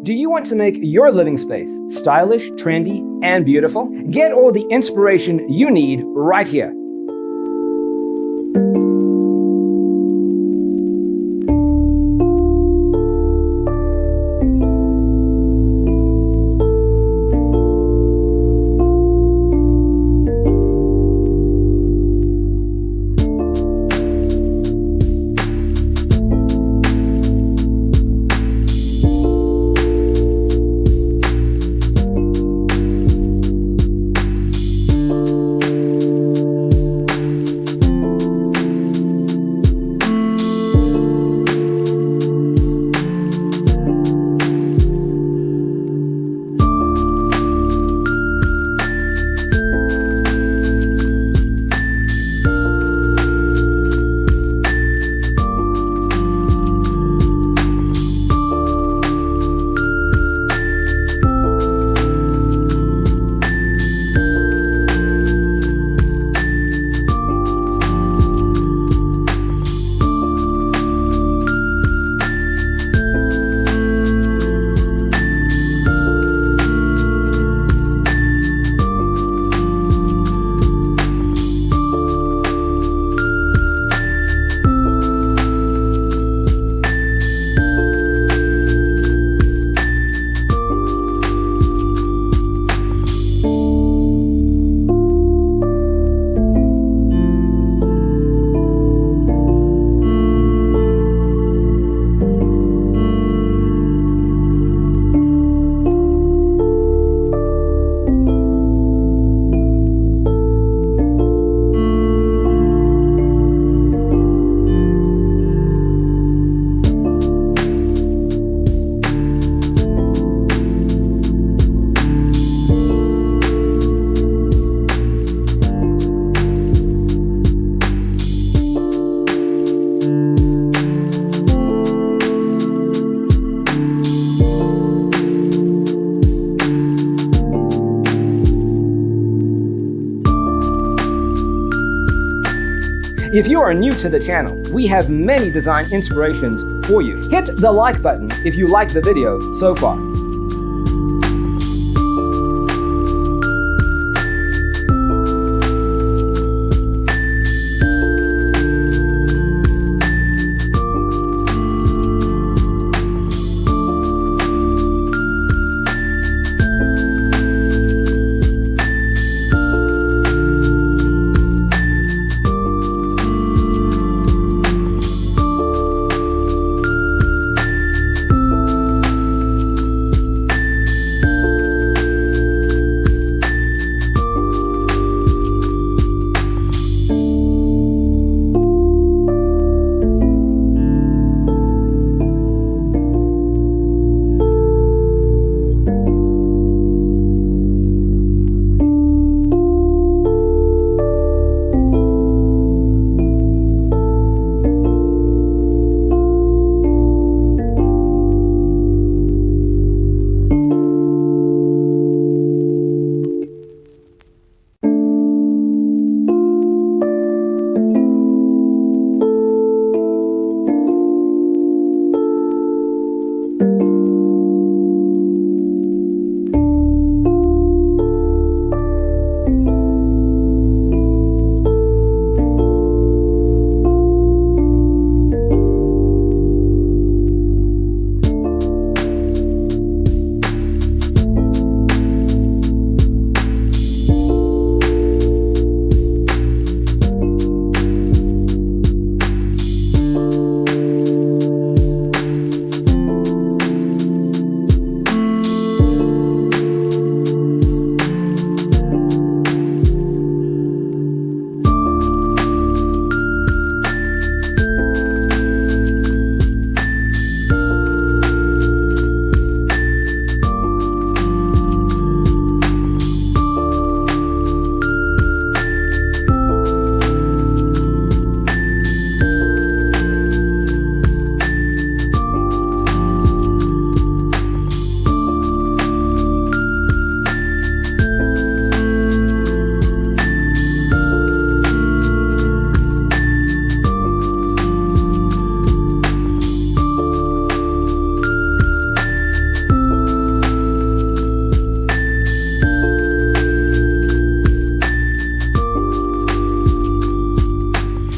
Do you want to make your living space stylish, trendy, and beautiful? Get all the inspiration you need right here. If you are new to the channel, we have many design inspirations for you. Hit the like button if you like the video so far.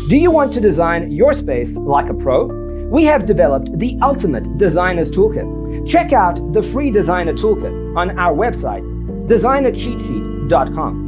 Do you want to design your space like a pro? We have developed the ultimate designer's toolkit. Check out the free designer toolkit on our website, designercheatsheet.com.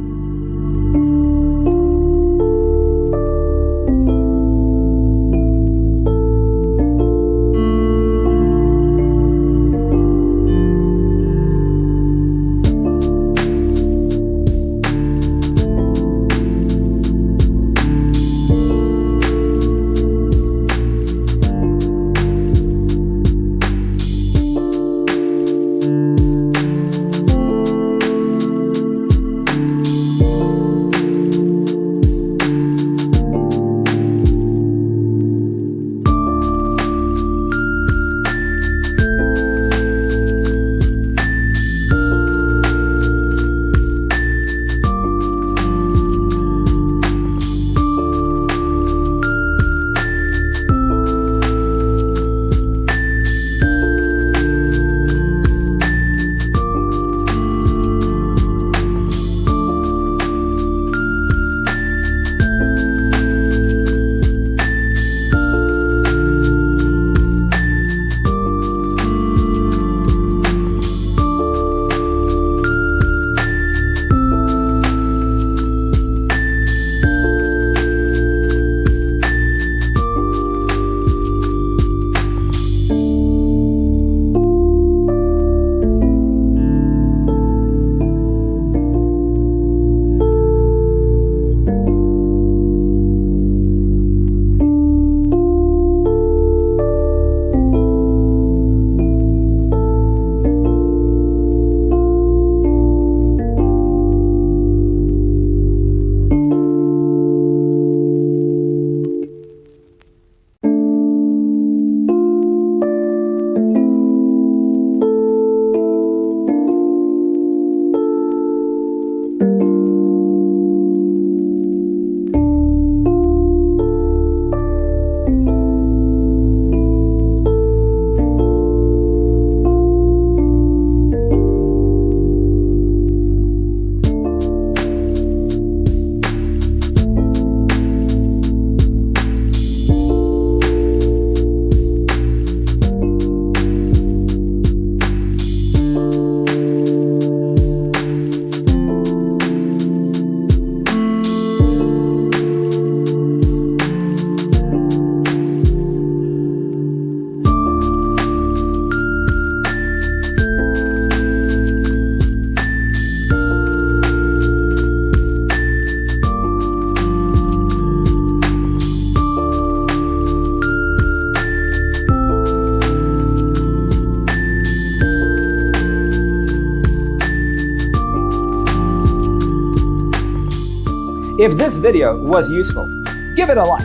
If this video was useful, give it a like.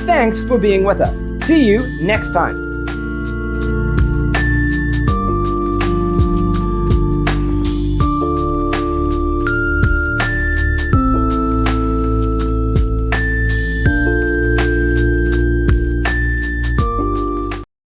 Thanks for being with us. See you next time.